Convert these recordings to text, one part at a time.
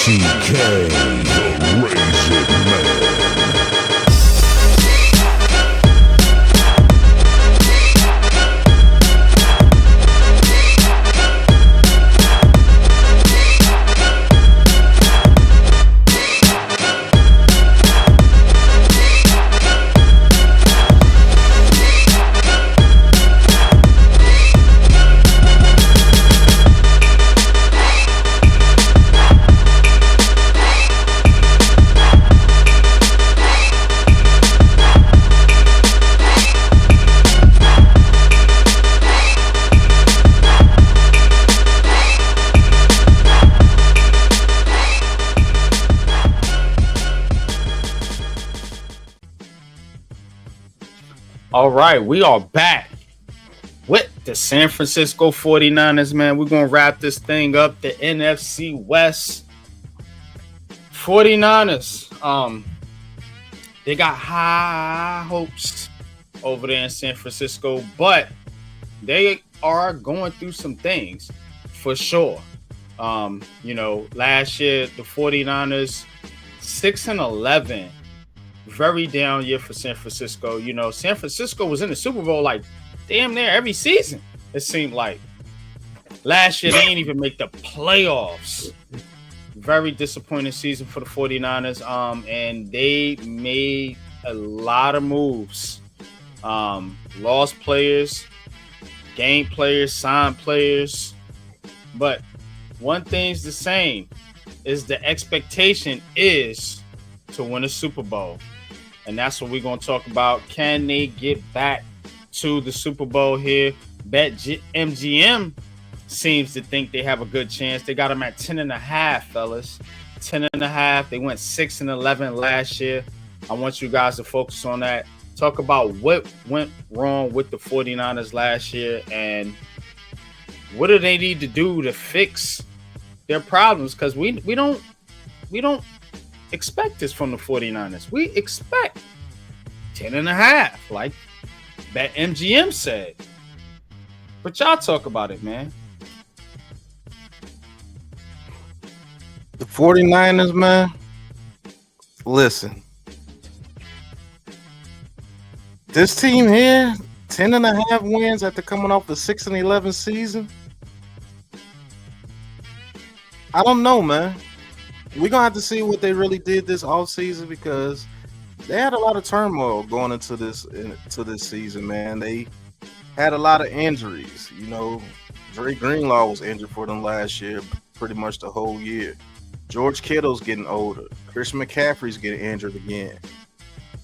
CK, the Raisin Man. All right, we are back with the San Francisco 49ers, man. We're going to wrap this thing up. The NFC West 49ers. They got high hopes over there in San Francisco, but they are going through some things for sure. Last year, the 49ers 6-11. Very down year for San Francisco. San Francisco was in the Super Bowl like damn near every season, it seemed like. Last year, they didn't even make the playoffs. Very disappointing season for the 49ers. And they made a lot of moves. Lost players, gained players, signed players. But one thing's the same, is the expectation is to win a Super Bowl. And that's what we're going to talk about. Can they get back to the Super Bowl here? MGM seems to think they have a good chance. They got them at 10.5, fellas. 10.5. They went 6-11 last year. I want you guys to focus on that. Talk about what went wrong with the 49ers last year and what do they need to do to fix their problems, because we don't expect this from the 49ers. We expect 10.5, like that MGM said. But y'all talk about it, man. The 49ers, man. Listen. This team here, 10.5 wins after coming off the 6-11 season. I don't know, man. We're going to have to see what they really did this offseason, because they had a lot of turmoil going into this season, man. They had a lot of injuries. Dre Greenlaw was injured for them last year, pretty much the whole year. George Kittle's getting older. Chris McCaffrey's getting injured again.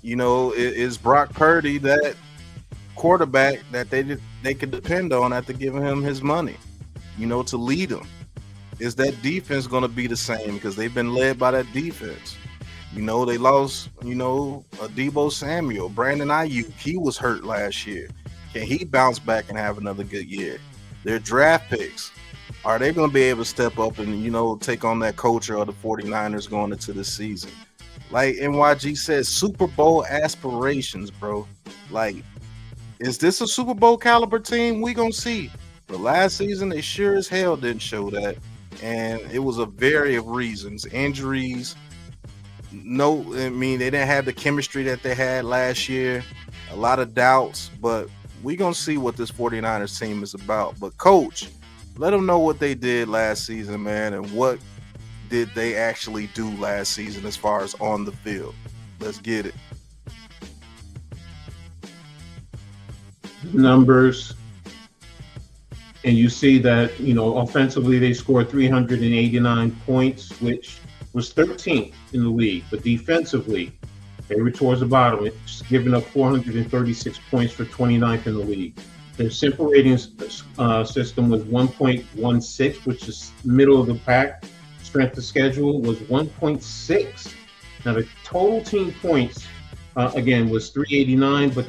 Is Brock Purdy that quarterback that they could depend on after giving him his money, to lead them? Is that defense going to be the same? Because they've been led by that defense. They lost, Deebo Samuel, Brandon Ayuk. He was hurt last year. Can he bounce back and have another good year? Their draft picks, are they going to be able to step up and, take on that culture of the 49ers going into this season? Like NYG said, Super Bowl aspirations, bro. Like, is this a Super Bowl caliber team? We going to see. But last season, they sure as hell didn't show that. And it was a variety of reasons. Injuries. They didn't have the chemistry that they had last year. A lot of doubts. But we're going to see what this 49ers team is about. But, Coach, let them know what they did last season, man, and what did they actually do last season as far as on the field. Let's get it. Numbers. And you see that, offensively, they scored 389 points, which was 13th in the league. But defensively, they were towards the bottom, giving up 436 points for 29th in the league. Their simple ratings system was 1.16, which is middle of the pack. Strength of schedule was 1.6. Now, the total team points, again, was 389, but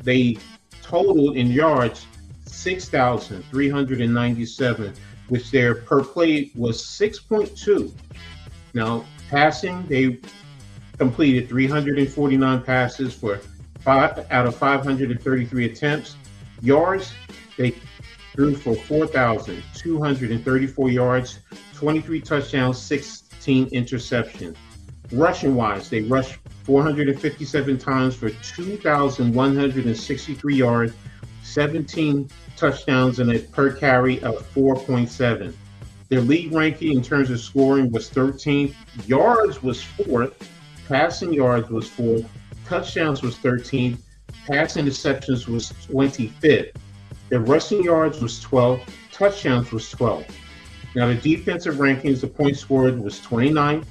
they totaled in yards 6,397, which their per play was 6.2. Now, passing, they completed 349 passes for 5 out of 533 attempts. Yards, they threw for 4,234 yards, 23 touchdowns, 6 interceptions. Rushing wise, they rushed 457 times for 2,163 yards, 17 touchdowns, and a per carry of 4.7. Their league ranking in terms of scoring was 13th. Yards was 4th. Passing yards was 4th. Touchdowns was 13th. Pass interceptions was 25th. Their rushing yards was 12th. Touchdowns was 12th. Now, the defensive rankings, the points scored was 29th.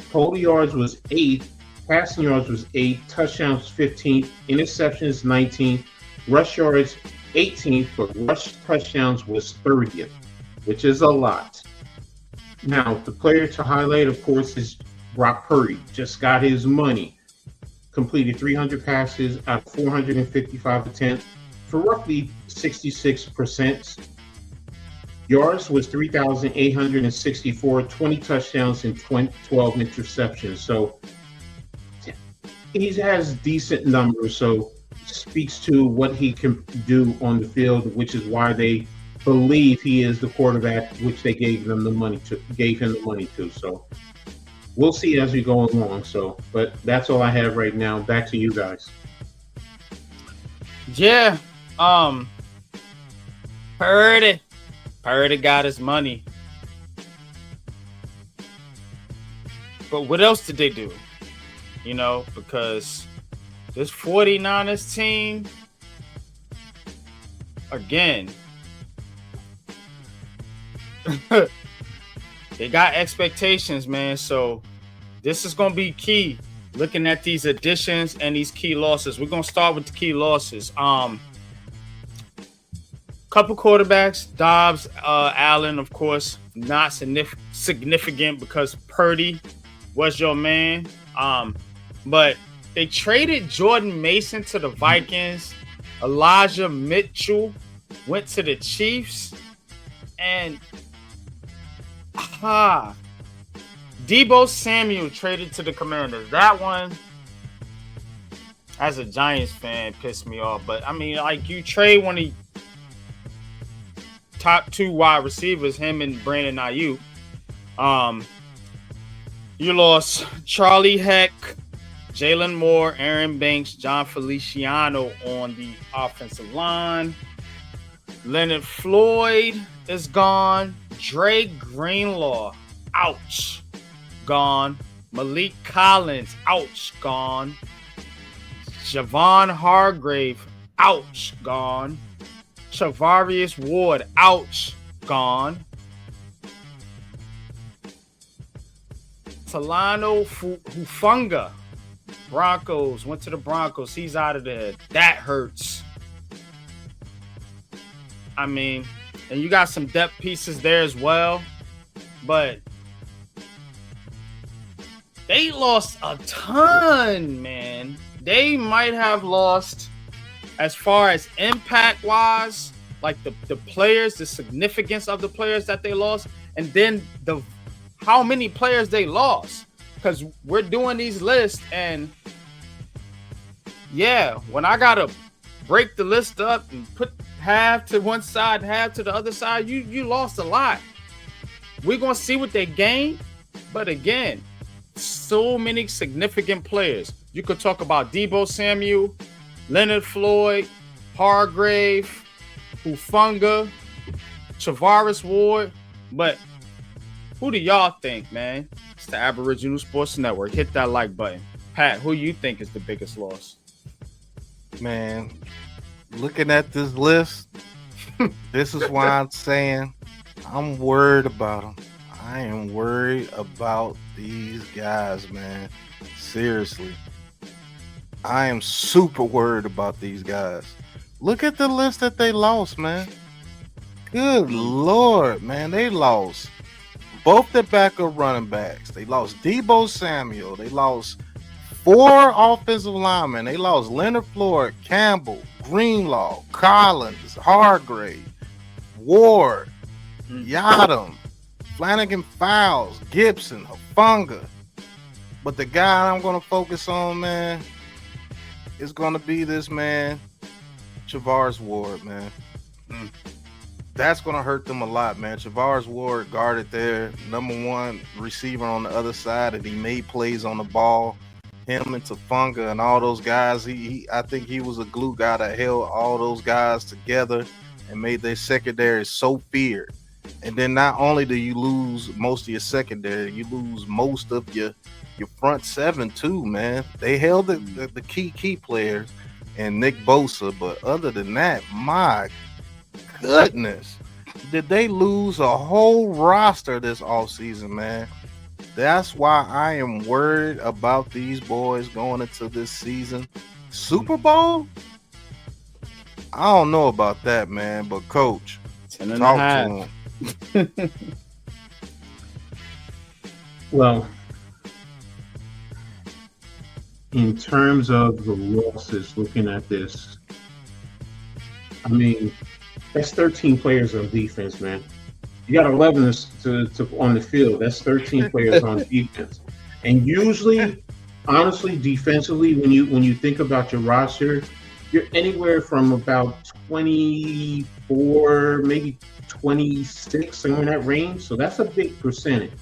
Total yards was 8th. Passing yards was 8th. Touchdowns 15th. Interceptions 19th. Rush yards 18th, but rush touchdowns was 30th, which is a lot. Now, the player to highlight, of course, is Brock Purdy. Just got his money. Completed 300 passes out of 455 attempts for roughly 66%. Yards was 3,864, 20 touchdowns, and 12 interceptions. So he has decent numbers. So speaks to what he can do on the field, which is why they believe he is the quarterback, which they gave him the money to. So we'll see as we go along. So, but that's all I have right now. Back to you guys. Yeah. Purdy got his money. But what else did they do? You know, because this 49ers team, again, they got expectations, man. So this is going to be key. Looking at these additions and these key losses. We're going to start with the key losses. Couple quarterbacks, Dobbs, Allen, of course, not significant because Purdy was your man. But they traded Jordan Mason to the Vikings. Elijah Mitchell went to the Chiefs. And Deebo Samuel traded to the Commanders. That one, as a Giants fan, pissed me off. But, I mean, like, you trade one of the top 2 wide receivers, him and Brandon Ayuk. You lost Charlie Heck, Jalen Moore, Aaron Banks, John Feliciano on the offensive line. Leonard Floyd is gone. Dre Greenlaw, ouch, gone. Malik Collins, ouch, gone. Javon Hargrave, ouch, gone. Charvarius Ward, ouch, gone. Talano Hufunga, Broncos, went to the Broncos. He's out of there. That hurts. I mean, and you got some depth pieces there as well. But they lost a ton, man. They might have lost, as far as impact-wise, like the players, the significance of the players that they lost, and then how many players they lost. Because we're doing these lists, and yeah, when I gotta break the list up and put half to one side, half to the other side, you lost a lot. We're gonna see what they gained, but again, so many significant players. You could talk about Deebo Samuel, Leonard Floyd, Hargrave, Hufunga, Charvarius Ward, but who do y'all think, man? It's the Aboriginal Sports Network. Hit that like button. Pat, who you think is the biggest loss? Man, looking at this list, this is why I'm saying I'm worried about them. I am worried about these guys, man. Seriously. I am super worried about these guys. Look at the list that they lost, man. Good Lord, man. They lost both their backup running backs. They lost Deebo Samuel. They lost 4 offensive linemen. They lost Leonard Floyd, Campbell, Greenlaw, Collins, Hargrave, Ward, Yadam, Flanagan Fowles, Gibson, Hufunga. But the guy I'm going to focus on, man, is going to be this man, Charvarius Ward, man. that's going to hurt them a lot, man. Javarius Ward guarded their number one receiver on the other side, and he made plays on the ball. Him and Tafunga and all those guys, I think he was a glue guy that held all those guys together and made their secondary so feared. And then not only do you lose most of your secondary, you lose most of your front seven too, man. They held the key players and Nick Bosa, but other than that, my goodness, did they lose a whole roster this offseason, man? That's why I am worried about these boys going into this season. Super Bowl? I don't know about that, man, but Coach, talk to him. Well, in terms of the losses, looking at this, I mean, that's 13 players on defense, man. You got 11 to on the field. That's 13 players on defense. And usually, honestly, defensively, when you think about your roster, you're anywhere from about 24, maybe 26, somewhere in that range. So that's a big percentage.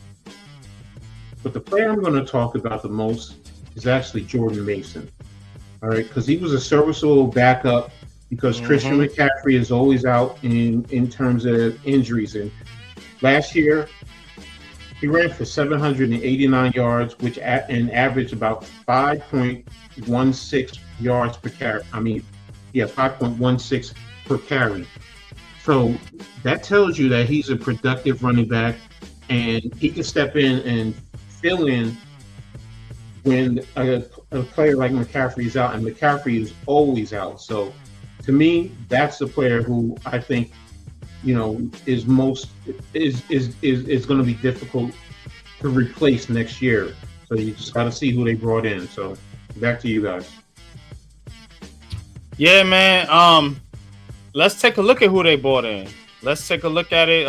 But the player I'm going to talk about the most is actually Jordan Mason. All right, because he was a serviceable backup because Christian McCaffrey is always out in terms of injuries. And last year, he ran for 789 yards, which averaged about 5.16 yards per carry. 5.16 per carry. So that tells you that he's a productive running back, and he can step in and fill in when a player like McCaffrey is out, and McCaffrey is always out. So to me, that's the player who I think, is going to be difficult to replace next year. So you just got to see who they brought in. So back to you guys. Yeah, man. Let's take a look at who they brought in. Let's take a look at it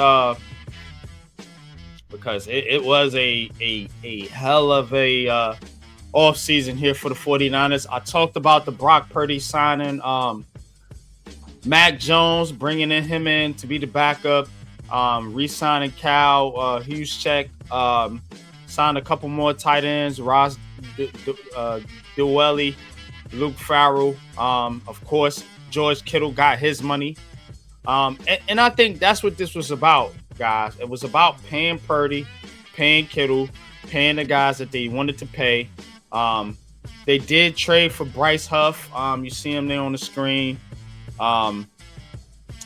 because it was a hell of a off season here for the 49ers. I talked about the Brock Purdy signing. Mac Jones, bringing him in to be the backup, re-signing Cal Juszczyk, signed a couple more tight ends, Ross Dewelly, Luke Farrell. Of course, George Kittle got his money. And I think that's what this was about, guys. It was about paying Purdy, paying Kittle, paying the guys that they wanted to pay. They did trade for Bryce Huff. You see him there on the screen.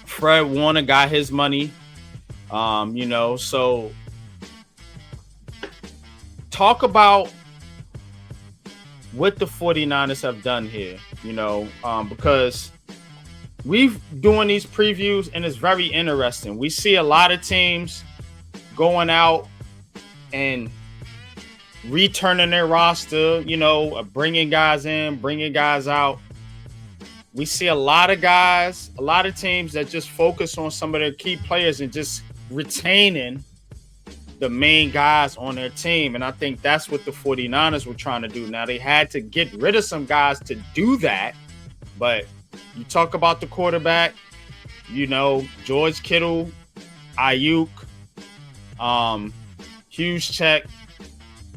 Fred Warner got his money. So talk about what the 49ers have done here, because we've doing these previews and it's very interesting. We see a lot of teams going out and returning their roster, bringing guys in, bringing guys out. We see a lot of teams that just focus on some of their key players and just retaining the main guys on their team. And I think that's what the 49ers were trying to do. Now, they had to get rid of some guys to do that. But you talk about the quarterback, George Kittle, Ayuk, Juszczyk,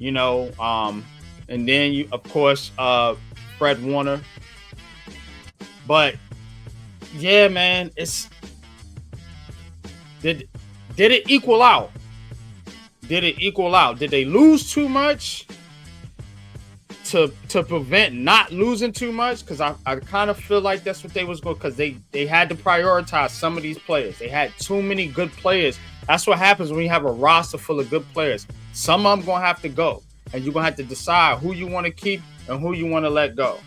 and then of course, Fred Warner. But yeah, man, did it equal out? Did it equal out? Did they lose too much to prevent not losing too much? Because I kind of feel like that's what they was going, because they had to prioritize some of these players. They had too many good players. That's what happens when you have a roster full of good players. Some of them going to have to go, and you're going to have to decide who you want to keep and who you want to let go.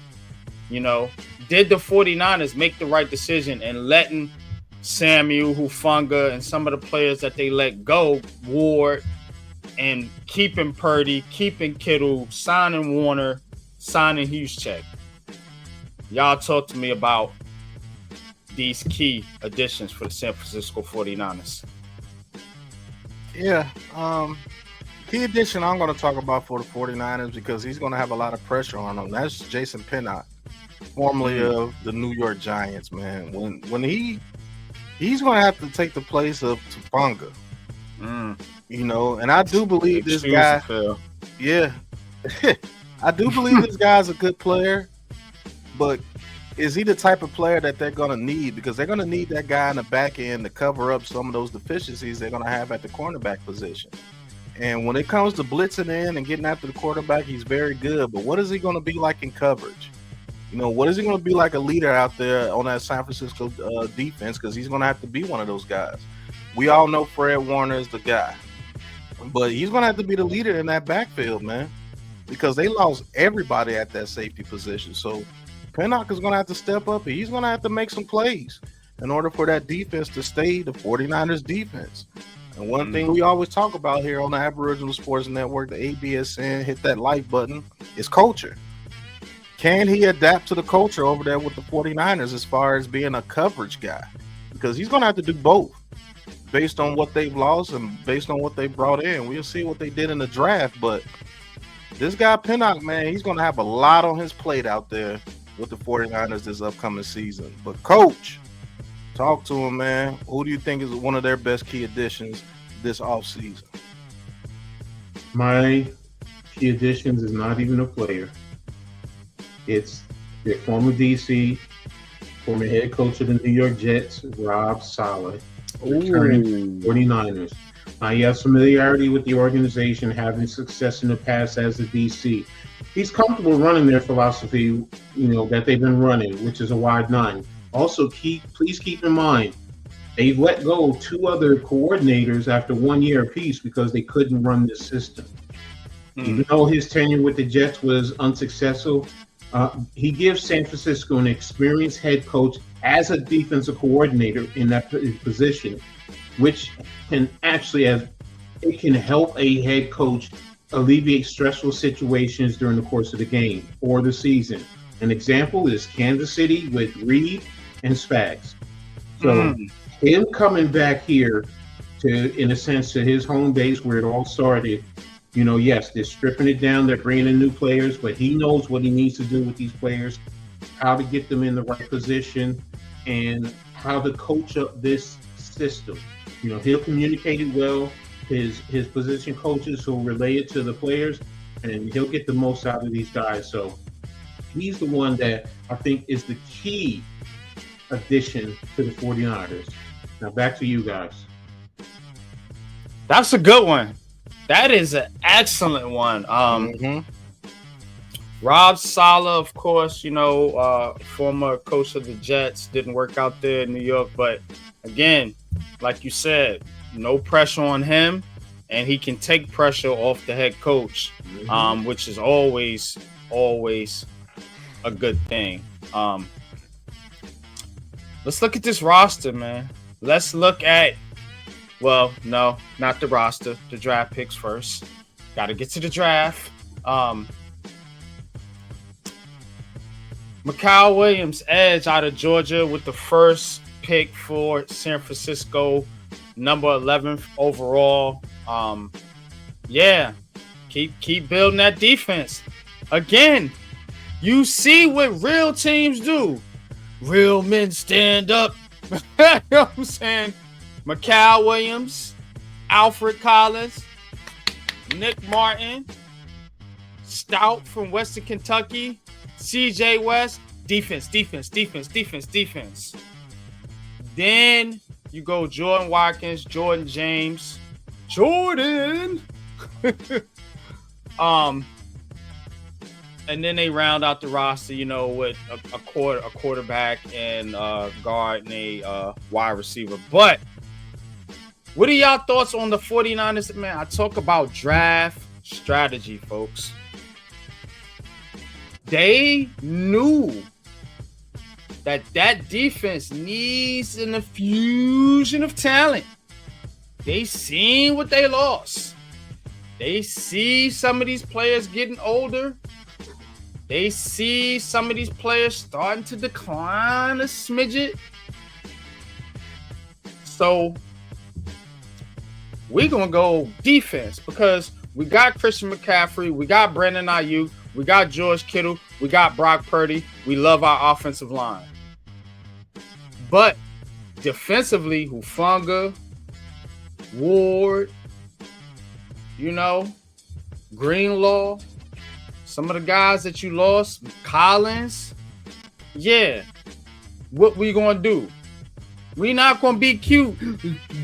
Did the 49ers make the right decision in letting Samuel, Hufanga, and some of the players that they let go, Ward, and keeping Purdy, keeping Kittle, signing Warner, signing Juszczyk? Y'all talk to me about these key additions for the San Francisco 49ers. Yeah. Key addition I'm going to talk about for the 49ers because he's going to have a lot of pressure on him. That's Jason Pinnock, formerly of the New York Giants, man. When he he's going to have to take the place of Tupanga. You know, and I do believe this guy. Yeah, I do believe this guy's a good player, but is he the type of player that they're going to need? Because they're going to need that guy in the back end to cover up some of those deficiencies they're going to have at the cornerback position. And when it comes to blitzing in and getting after the quarterback, he's very good. But what is he going to be like in coverage? You know, what is he going to be like a leader out there on that San Francisco defense? Because he's going to have to be one of those guys. We all know Fred Warner is the guy. But he's going to have to be the leader in that backfield, man. Because they lost everybody at that safety position. So Pinnock is going to have to step up. And he's going to have to make some plays in order for that defense to stay the 49ers defense. And one thing we always talk about here on the Aboriginal Sports Network, the ABSN, hit that like button, is culture. Can he adapt to the culture over there with the 49ers as far as being a coverage guy? Because he's going to have to do both based on what they've lost and based on what they brought in. We'll see what they did in the draft, but this guy Pinnock, man, he's going to have a lot on his plate out there with the 49ers this upcoming season. But Coach, talk to him, man. Who do you think is one of their best key additions this offseason? My key additions is not even a player. It's their former DC, former head coach of the New York Jets, Rob Saleh, returning 49ers. He has familiarity with the organization, having success in the past as a DC. He's comfortable running their philosophy, you know, that they've been running, which is a wide nine. Also, please keep in mind, they've let go 2 other coordinators after 1 year apiece because they couldn't run this system. Even though his tenure with the Jets was unsuccessful, he gives San Francisco an experienced head coach as a defensive coordinator in that position, which can actually it can help a head coach alleviate stressful situations during the course of the game or the season. An example is Kansas City with Reed and Spags. So him coming back here to, in a sense, to his home base where it all started, you know, yes, they're stripping it down, they're bringing in new players, but he knows what he needs to do with these players, how to get them in the right position, and how to coach up this system. You know, he'll communicate it well. His position coaches will relay it to the players, and he'll get the most out of these guys. So he's the one that I think is the key addition to the 49ers. Now back to you guys. That's a good one. That is an excellent one. Rob Saleh, of course, you know, former coach of the Jets, didn't work out there in New York. But again, like you said, no pressure on him, and he can take pressure off the head coach, which is always a good thing. Let's look at this roster, man. Let's look at, well, no, not the roster, the draft picks first. Got to get to the draft. Mikal Williams, edge out of Georgia with the first pick for San Francisco, number 11 overall. Yeah, keep building that defense. Again, you see what real teams do. Real men stand up. You know what I'm saying? Mikal Williams, Alfred Collins, Nick Martin, Stout from Western Kentucky, CJ West, defense. Then you go Jordan Watkins, Jordan James, and then they round out the roster, you know, with a quarterback and guard and a wide receiver. But what are y'all thoughts on the 49ers? Man, I talk about draft strategy, folks. They knew that defense needs an infusion of talent. They seen what they lost. They see some of these players getting older. They see some of these players starting to decline a smidget. So we're going to go defense because we got Christian McCaffrey. We got Brandon Ayuk. We got George Kittle. We got Brock Purdy. We love our offensive line. But defensively, Hufanga, Ward, Greenlaw, some of the guys that you lost, Collins. Yeah. What we gonna do? We not gonna be cute.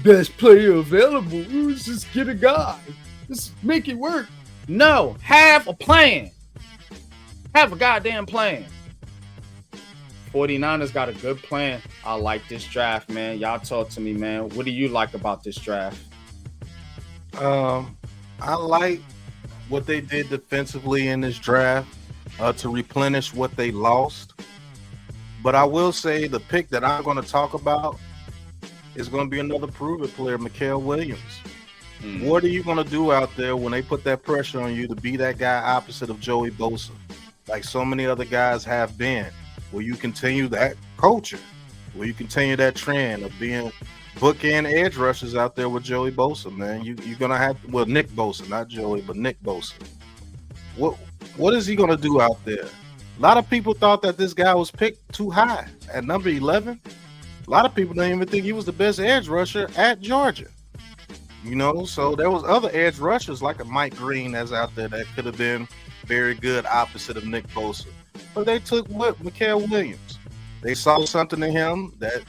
Best player available. Just get a guy. Just make it work. No, have a plan. Have a goddamn plan. 49ers got a good plan. I like this draft, man. Y'all talk to me, man. What do you like about this draft? I like what they did defensively in this draft to replenish what they lost. But I will say the pick that I'm going to talk about is going to be another prove-it player, Mikael Williams. What are you going to do out there when they put that pressure on you to be that guy opposite of Joey Bosa, like so many other guys have been? Will you continue that culture? Will you continue that trend of being bookend edge rushers out there with Joey Bosa, man? You're going to have to, well, Nick Bosa, not Joey, but Nick Bosa. What is he going to do out there? A lot of people thought that this guy was picked too high at number 11. A lot of people don't even think he was the best edge rusher at Georgia. So there was other edge rushers like a Mike Green that's out there that could have been very good opposite of Nick Bosa. But they took what? Mikael Williams. They saw something in him that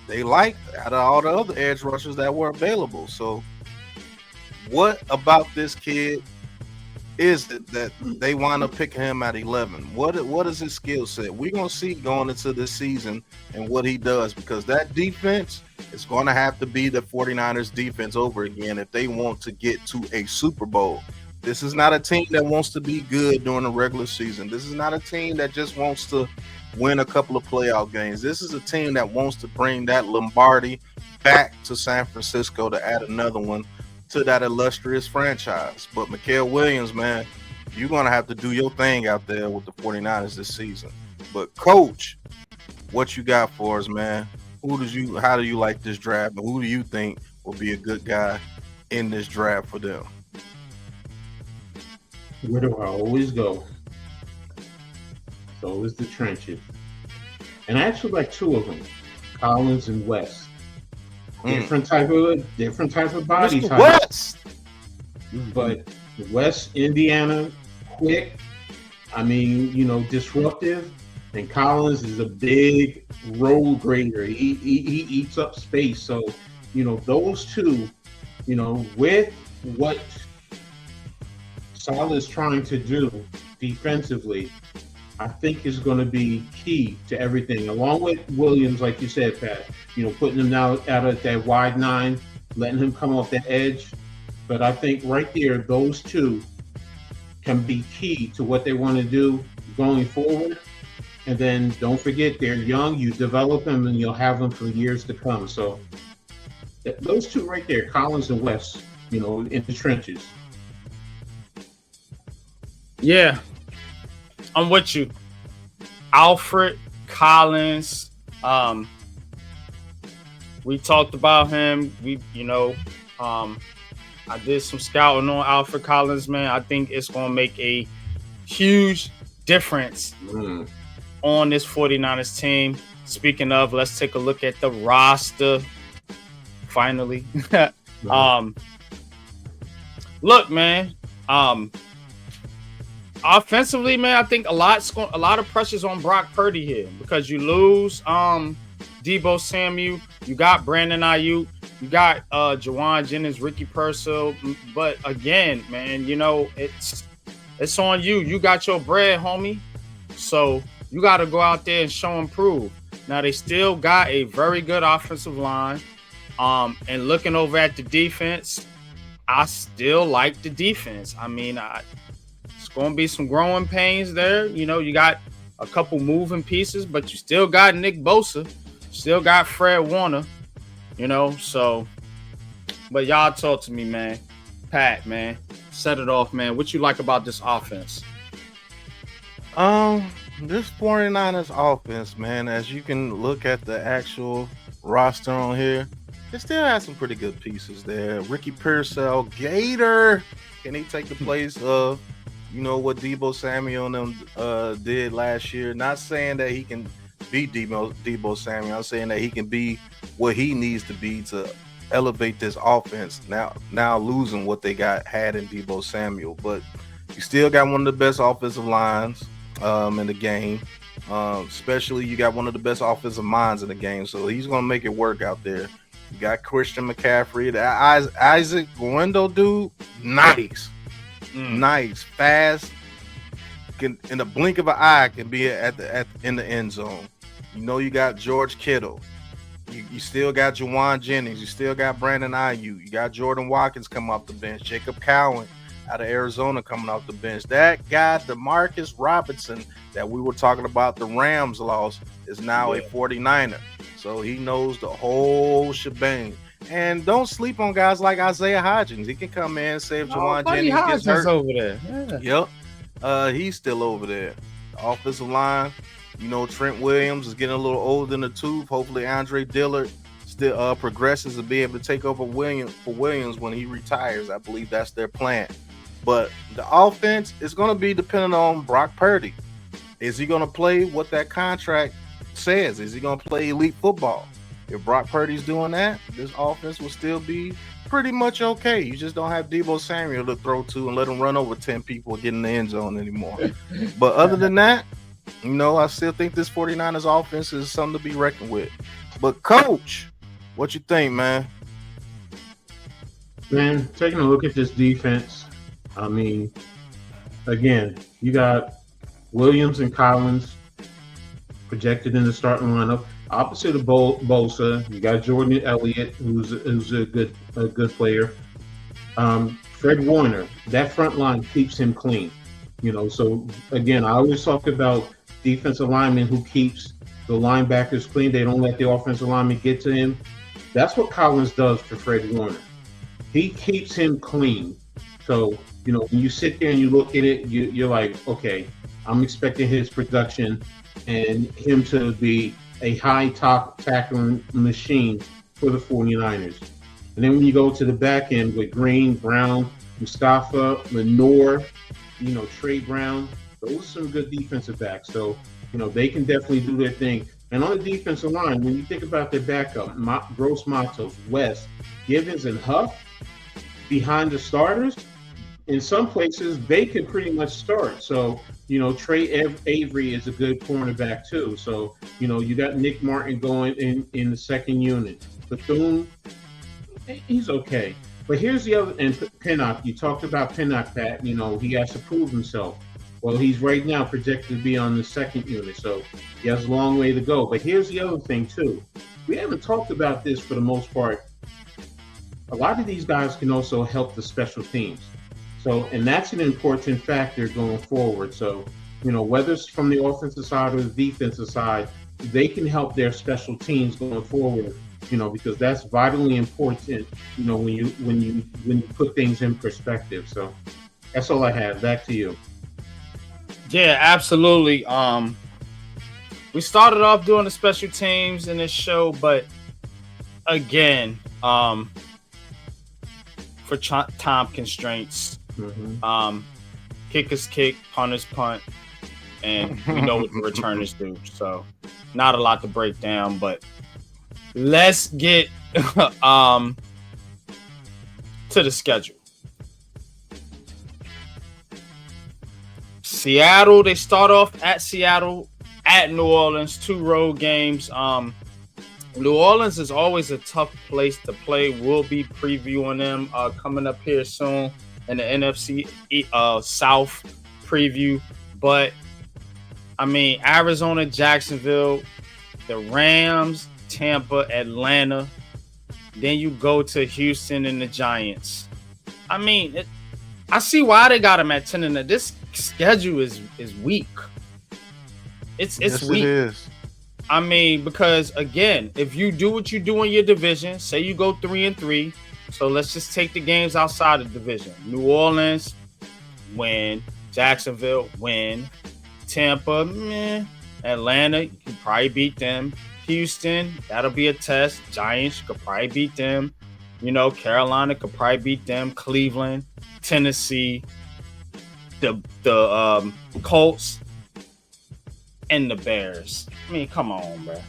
they liked out of all the other edge rushers that were available. So what about this kid is it that they wind up picking him at 11? What is his skill set? We're going to see going into this season and what he does, because that defense is going to have to be the 49ers defense over again if they want to get to a Super Bowl. This is not a team that wants to be good during the regular season. This is not a team that just wants to win a couple of playoff games. This is a team that wants to bring that Lombardi back to San Francisco to add another one to that illustrious franchise. But Mikael Williams, man, you're going to have to do your thing out there with the 49ers this season. But Coach, what you got for us, man? How do you like this draft, and who do you think will be a good guy in this draft for them? Where do I always go? It's always the trenches. And I actually like two of them, Collins and West. Different type of body Mr. type. West. But West, Indiana, quick. Disruptive. And Collins is a big road grader. He eats up space. So, those two, with what Saleh is trying to do defensively, I think is going to be key to everything. Along with Williams, like you said, Pat, putting him out of that wide 9, letting him come off the edge. But I think right there, those two can be key to what they want to do going forward. And then don't forget, they're young. You develop them, and you'll have them for years to come. So those two right there, Collins and West, in the trenches. Yeah, I'm with you. Alfred Collins. We talked about him. I did some scouting on Alfred Collins, man. I think it's going to make a huge difference on this 49ers team. Speaking of, let's take a look at the roster. Finally. Look, man. Offensively, man, I think a lot of pressure's on Brock Purdy here, because you lose Deebo Samuel, you got Brandon Ayuk, you got Jawan Jennings, Ricky Purcell. But again, man, it's on you. You got your bread, homie. So you got to go out there and show and prove. Now, they still got a very good offensive line. And looking over at the defense, I still like the defense. It's going to be some growing pains there. You got a couple moving pieces, but you still got Nick Bosa, still got Fred Warner, so. But y'all talk to me, man. Pat, man, set it off, man. What you like about this offense? This 49ers offense, man, as you can look at the actual roster on here, it still has some pretty good pieces there. Ricky Purcell, Gator, can he take the place of what Deebo Samuel and them did last year? Not saying that he can be Debo Samuel. I'm saying that he can be what he needs to be to elevate this offense. Now losing what they had in Debo Samuel, but you still got one of the best offensive lines in the game. Especially you got one of the best offensive minds in the game, so he's gonna make it work out there. You got Christian McCaffrey, that Isaac Guendo dude, nice, fast. Can in the blink of an eye can be in the end zone. You know you got George Kittle. You still got Juwan Jennings. You still got Brandon Ayuk. You got Jordan Watkins coming off the bench. Jacob Cowan out of Arizona coming off the bench. That guy, DeMarcus Robinson, that we were talking about, the Rams loss, is now a 49er. So he knows the whole shebang. And don't sleep on guys like Isaiah Hodgins. He can come in and save Juwan Jennings gets hurt. Over there. Yeah. Yep. He's still over there. The offensive line, you know, Trent Williams is getting a little older in the tooth. Hopefully Andre Dillard still progresses to be able to take over Williams when he retires. I believe that's their plan. But the offense is going to be dependent on Brock Purdy. Is he going to play what that contract says? Is he going to play elite football? If Brock Purdy's doing that, this offense will still be pretty much okay. You just don't have Debo Samuel to throw to and let him run over 10 people and get in the end zone anymore. But other than that, you know, I still think this 49ers offense is something to be reckoned with. But Coach, what you think, man? Man, taking a look at this defense, I mean, again, you got Williams and Collins projected in the starting lineup. Opposite of Bosa, you got Jordan Elliott, who's a good player. Fred Warner, that front line keeps him clean. You know, so again, I always talk about defensive linemen who keeps the linebackers clean. They don't let the offensive linemen get to him. That's what Collins does for Fred Warner. He keeps him clean. So, you know, when you sit there and you look at it, you're like, okay, I'm expecting his production and him to be a high top tackling machine for the 49ers. And then when you go to the back end with Green, Brown, Mustafa, Lenore, you know, Trey Brown, those are some good defensive backs. So, you know, they can definitely do their thing. And on the defensive line, when you think about their backup, Gross Matos, West, Givens, and Huff behind the starters, in some places, they could pretty much start. So, you know, Trey Avery is a good cornerback too. So, you know, you got Nick Martin going in the second unit. Bethune, he's okay. But here's the other, and Pinnock, you talked about Pinnock, Pat, you know, he has to prove himself. Well, he's right now projected to be on the second unit, so he has a long way to go. But here's the other thing too. We haven't talked about this for the most part. A lot of these guys can also help the special teams. So, and that's an important factor going forward. So, you know, whether it's from the offensive side or the defensive side, they can help their special teams going forward, you know, because that's vitally important, you know, when you put things in perspective. So that's all I have. Back to you. Yeah, absolutely. We started off doing the special teams in this show, but again, for time constraints, kickers kick, punters punt, and we know what the returners do. So not a lot to break down, but let's get to the schedule. Seattle, they start off at Seattle, at New Orleans, 2 road games. New Orleans is always a tough place to play. We'll be previewing them coming up here soon in the NFC South preview. But, I mean, Arizona, Jacksonville, the Rams, Tampa, Atlanta. Then you go to Houston and the Giants. I mean, I see why they got them at 10-0. This schedule is weak. It's yes, weak. It is. I mean, because again, if you do what you do in your division, say you go 3-3. So let's just take the games outside of the division. New Orleans, win. Jacksonville, win. Tampa, meh. Atlanta, you could probably beat them. Houston, that'll be a test. Giants, you could probably beat them. You know, Carolina could probably beat them. Cleveland, Tennessee, the Colts, and the Bears. I mean, come on, bro.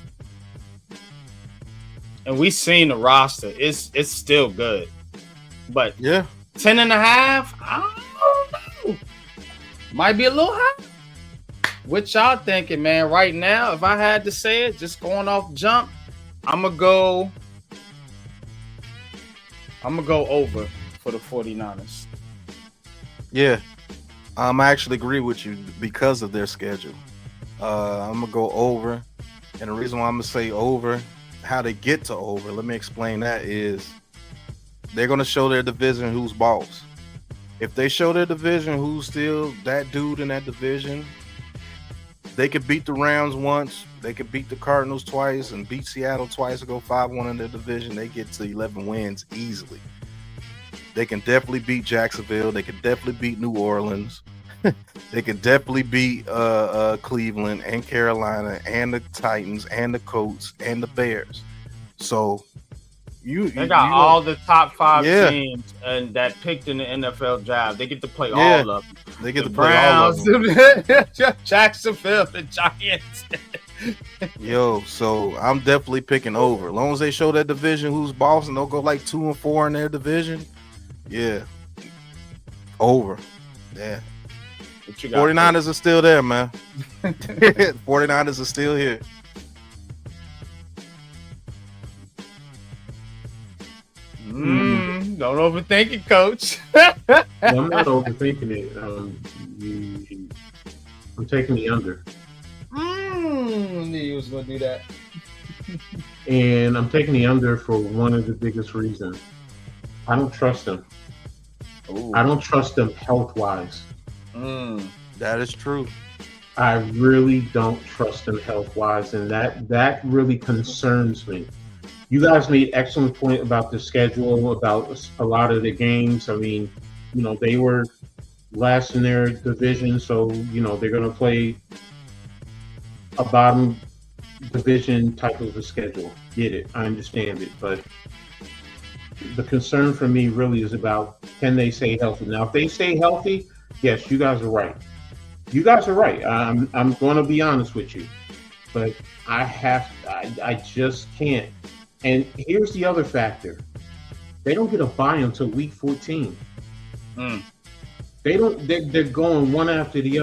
And we seen the roster. It's still good. But Yeah. 10.5, I don't know. Might be a little high. What y'all thinking, man? Right now, if I had to say it, just going off jump, I'm gonna go over for the 49ers. Yeah. I actually agree with you because of their schedule. I'm gonna go over, and the reason why I'm gonna say over, how they get to over, let me explain that, is they're gonna show their division who's boss. If they show their division who's still that dude in that division, they could beat the Rams once, they could beat the Cardinals twice, and beat Seattle twice to go 5-1 in their division. They get to 11 wins easily. They can definitely beat Jacksonville. They can definitely beat New Orleans. They can definitely beat Cleveland and Carolina and the Titans and the Colts and the Bears. So they got all the top 5 teams and that picked in the NFL draft. They get to play all of them. They get the to play all of them. Jacksonville, the Giants. Yo, so I'm definitely picking over. As long as they show that division who's boss and they'll go like 2-4 in their division. Yeah. Over. Yeah. 49ers are still there, man. 49ers are still here. Don't overthink it, coach. I'm not overthinking it. I'm taking the under. Knew you was going to do that. And I'm taking the under for one of the biggest reasons. I don't trust them. Ooh. I don't trust them health-wise. That is true. I really don't trust them health-wise, and that really concerns me. You guys made excellent point about the schedule, about a lot of the games. I mean, they were last in their division, so, they're going to play a bottom division type of a schedule. Get it. I understand it. But the concern for me really is about, can they stay healthy? Now, if they stay healthy, yes, you guys are right. You guys are right. I'm going to be honest with you. But I just can't. And here's the other factor. They don't get a bye until week 14. They're going one after the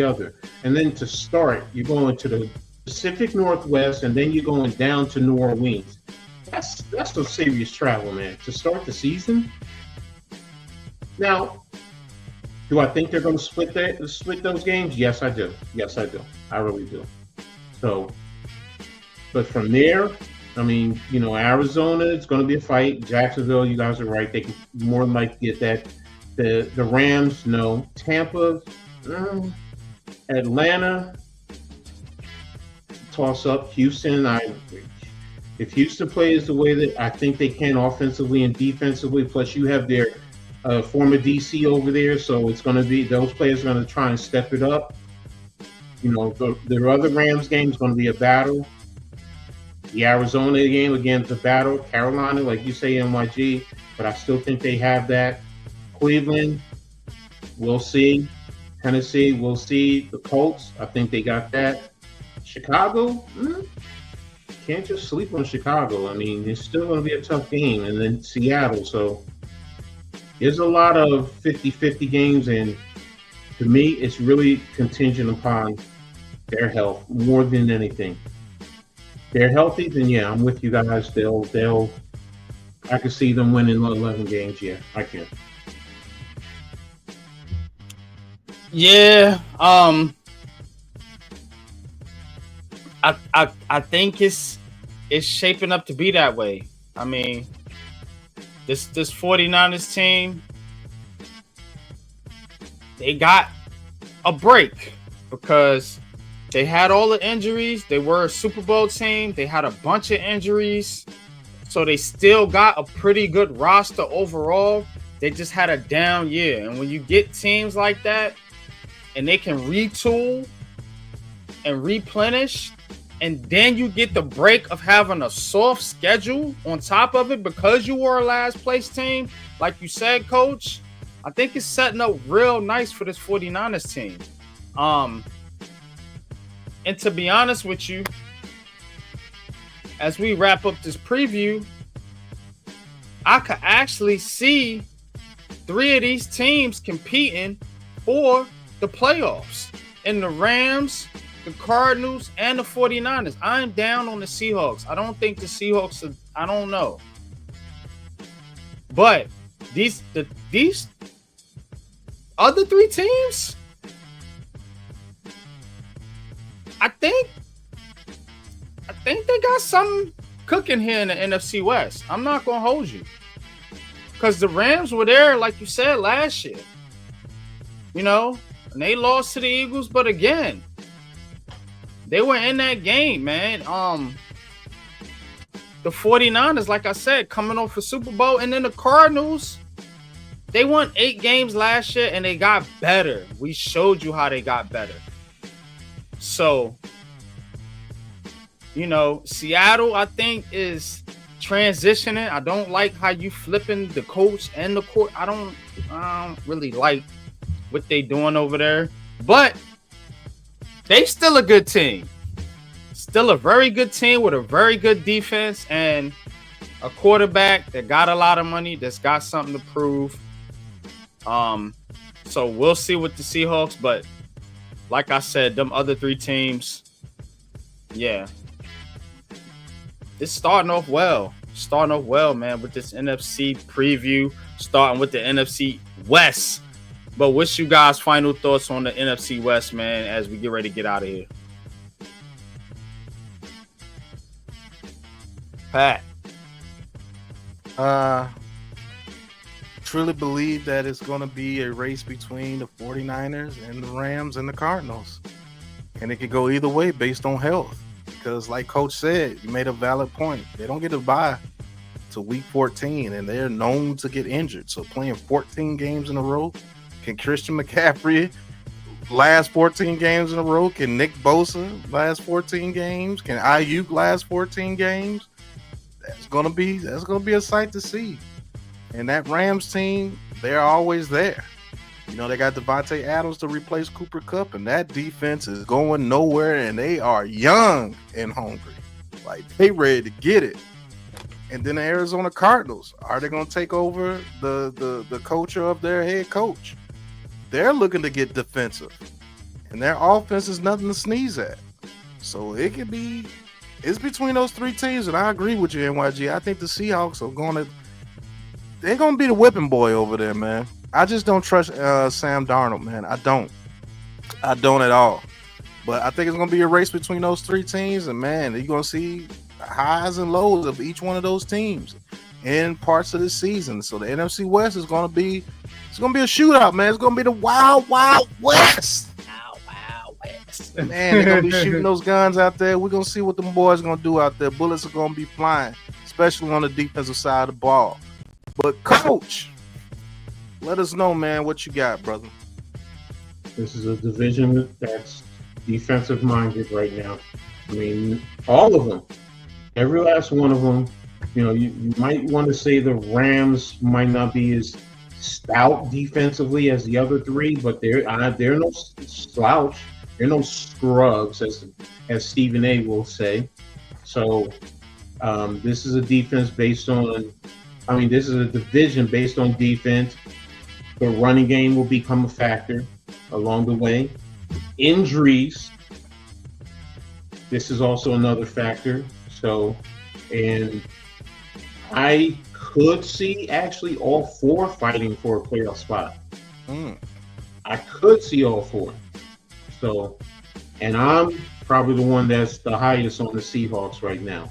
other. And then to start, you're going to the Pacific Northwest, and then you're going down to New Orleans. That's some serious travel, man, to start the season. Now, do I think they're going to split those games? Yes, I do. I really do. So, but from there, I mean, Arizona, it's going to be a fight. Jacksonville, you guys are right. They can more than likely get that. The Rams, no. Tampa, Atlanta, toss up. Houston, if Houston plays the way that I think they can offensively and defensively, plus you have their former DC over there, so it's going to be, those players are going to try and step it up. The other Rams game is going to be a battle. The Arizona game, again, it's a battle. Carolina, like you say, NYG, but I still think they have that. Cleveland, we'll see. Tennessee, we'll see. The Colts, I think they got that. Chicago, can't just sleep on Chicago. I mean, it's still going to be a tough game. And then Seattle, so there's a lot of 50-50 games, and to me, it's really contingent upon their health more than anything. They're healthy, then yeah, I'm with you guys. I can see them winning 11 games. Yeah, I can. Yeah, I think it's shaping up to be that way. I mean, this 49ers team, they got a break because they had all the injuries. They were a Super Bowl team. They had a bunch of injuries. So they still got a pretty good roster overall. They just had a down year. And when you get teams like that and they can retool and replenish, and then you get the break of having a soft schedule on top of it because you were a last place team, like you said, Coach, I think it's setting up real nice for this 49ers team. And to be honest with you, as we wrap up this preview, I could actually see 3 of these teams competing for the playoffs. In the Rams, the Cardinals, and the 49ers. I'm down on the Seahawks. I don't think the Seahawks are, I don't know. But these other 3 teams, I think they got something cooking here in the NFC West. I'm not gonna hold you, because the Rams were there, like you said, last year. You know, and they lost to the Eagles, but again, they were in that game, man. The 49ers, like I said, coming off a Super Bowl, and then the Cardinals, they won 8 games last year, and they got better. We showed you how they got better. So, you know, Seattle, I think, is transitioning. I don't like how you flipping the coach and the court. I don't really like what they doing over there. But they still a good team. Still a very good team with a very good defense and a quarterback that got a lot of money, that's got something to prove. So we'll see with the Seahawks, but like I said, them other 3 teams, yeah. It's starting off well, man, with this NFC preview, starting with the NFC West. But what's you guys' final thoughts on the NFC West, man, as we get ready to get out of here? Pat. Truly believe that it's going to be a race between the 49ers and the Rams and the Cardinals. And it could go either way based on health. Because like Coach said, you made a valid point. They don't get to bye to week 14, and they're known to get injured. So playing 14 games in a row, can Christian McCaffrey last 14 games in a row? Can Nick Bosa last 14 games? Can Ayuk last 14 games? That's gonna be a sight to see. And that Rams team, they're always there. You know, they got Devontae Adams to replace Cooper Kupp, and that defense is going nowhere, and they are young and hungry. Like, they ready to get it. And then the Arizona Cardinals, are they going to take over the culture of their head coach? They're looking to get defensive, and their offense is nothing to sneeze at. So it's between those 3 teams, and I agree with you, NYG. I think the Seahawks they're going to be the whipping boy over there, man. I just don't trust Sam Darnold, man. I don't at all. But I think it's going to be a race between those 3 teams, and man, you're going to see highs and lows of each one of those teams in parts of the season. So the NFC West is going to be a shootout, man. It's going to be the Wild Wild West. Wild West. Man, they're going to be shooting those guns out there. We're going to see what them boys are going to do out there. Bullets are going to be flying, especially on the defensive side of the ball. But Coach, let us know, man, what you got, brother. This is a division that's defensive minded right now. I mean, all of them, every last one of them. You know, you might want to say the Rams might not be as stout defensively as the other 3, but they're no slouch. They're no scrubs, as Stephen A. will say. So this is a defense based on. I mean, this is a division based on defense. The running game will become a factor along the way. Injuries, this is also another factor. So, and I could see actually all 4 fighting for a playoff spot. I could see all 4. So, and I'm probably the one that's the highest on the Seahawks right now.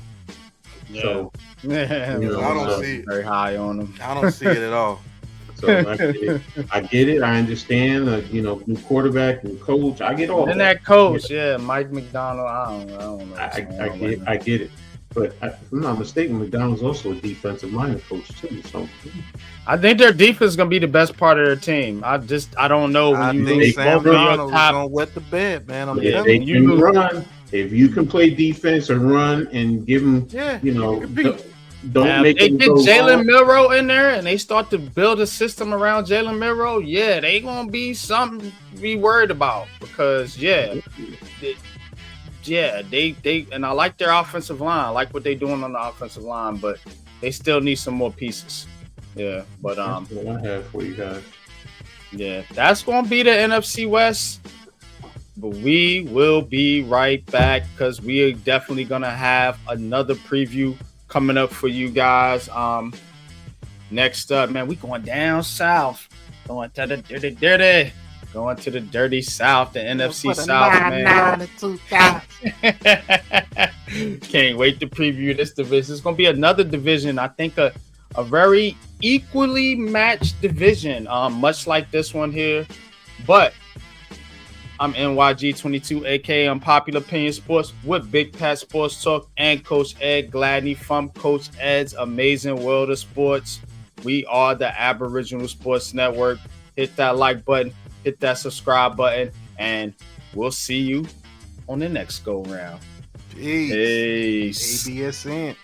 Yeah. So, yeah, you know, I don't see it. Very high on them. I don't see it at all. So I get it. I understand. New quarterback, new coach. I get all. And that coach, Mike McDonald. I don't know. I get it. But if I'm not mistaken, McDonald's also a defensive minded coach too. So I think their defense is gonna be the best part of their team. I don't know. I think Sam Darnold is gonna wet the bed, man. I'm telling you. Can run. If you can play defense and run and give them, don't make they them get Jalen Milroe in there and they start to build a system around Jalen Milroe. Yeah, they gonna be something to be worried about because they and I like their offensive line. I like what they're doing on the offensive line, but they still need some more pieces. Yeah, but That's what I have for you guys. yeah, that's gonna be the NFC West. But we will be right back because we are definitely gonna have another preview coming up for you guys. Next up, man, we going down south, going to the dirty south, the NFC South, man. Can't wait to preview this division. It's gonna be another division. I think a very equally matched division, much like this one here, but. I'm NYG22, aka Unpopular Opinion Sports, with Big Pat Sports Talk and Coach Ed Gladney from Coach Ed's Amazing World of Sports. We are the Aboriginal Sports Network. Hit that like button, hit that subscribe button, and we'll see you on the next go round. Peace. Peace. ABSN.